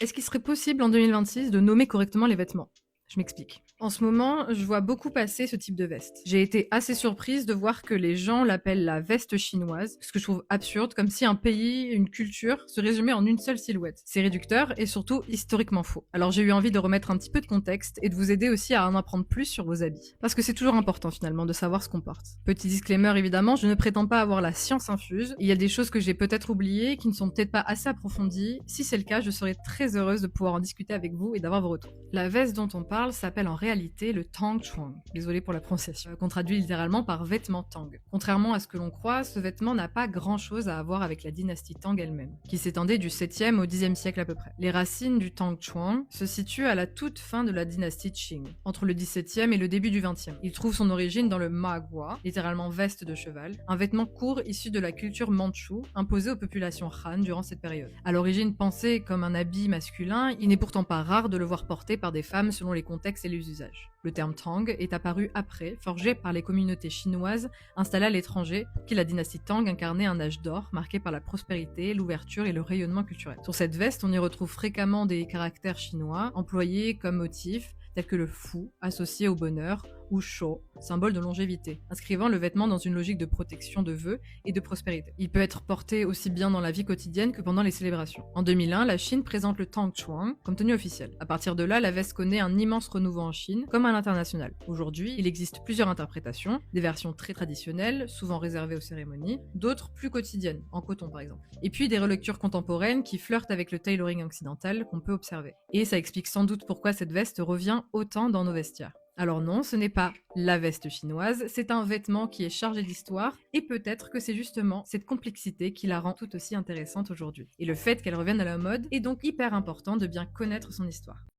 Est-ce qu'il serait possible en 2026 de nommer correctement les vêtements? Je m'explique. En ce moment, je vois beaucoup passer ce type de veste. J'ai été assez surprise de voir que les gens l'appellent la veste chinoise, ce que je trouve absurde, comme si un pays, une culture, se résumait en une seule silhouette. C'est réducteur et surtout historiquement faux. Alors j'ai eu envie de remettre un petit peu de contexte et de vous aider aussi à en apprendre plus sur vos habits. Parce que c'est toujours important finalement de savoir ce qu'on porte. Petit disclaimer évidemment, je ne prétends pas avoir la science infuse. Il y a des choses que j'ai peut-être oubliées, qui ne sont peut-être pas assez approfondies. Si c'est le cas, je serais très heureuse de pouvoir en discuter avec vous et d'avoir vos retours. La veste dont on parle s'appelle en réalité le tang chuang. Désolé pour la prononciation. Qu'on traduit littéralement par vêtement Tang. Contrairement à ce que l'on croit, ce vêtement n'a pas grand chose à voir avec la dynastie Tang elle-même, qui s'étendait du 7e au 10e siècle à peu près. Les racines du tang chuang se situent à la toute fin de la dynastie Qing, entre le 17e et le début du 20e. Il trouve son origine dans le ma gua, littéralement veste de cheval, un vêtement court issu de la culture mandchoue, imposé aux populations Han durant cette période. À l'origine pensé comme un habit masculin, il n'est pourtant pas rare de le voir porté par des femmes selon les contextes et les usages. Le terme Tang est apparu après, forgé par les communautés chinoises installées à l'étranger, qui la dynastie Tang incarnait un âge d'or marqué par la prospérité, l'ouverture et le rayonnement culturel. Sur cette veste, on y retrouve fréquemment des caractères chinois employés comme motifs tels que le fou, associé au bonheur, ou shou, symbole de longévité, inscrivant le vêtement dans une logique de protection de vœux et de prospérité. Il peut être porté aussi bien dans la vie quotidienne que pendant les célébrations. En 2001, la Chine présente le tang chuang comme tenue officielle. À partir de là, la veste connaît un immense renouveau en Chine, comme à l'international. Aujourd'hui, il existe plusieurs interprétations, des versions très traditionnelles, souvent réservées aux cérémonies, d'autres plus quotidiennes, en coton par exemple. Et puis des relectures contemporaines qui flirtent avec le tailoring occidental qu'on peut observer. Et ça explique sans doute pourquoi cette veste revient autant dans nos vestiaires. Alors non, ce n'est pas la veste chinoise, c'est un vêtement qui est chargé d'histoire, et peut-être que c'est justement cette complexité qui la rend tout aussi intéressante aujourd'hui. Et le fait qu'elle revienne à la mode est donc hyper important de bien connaître son histoire.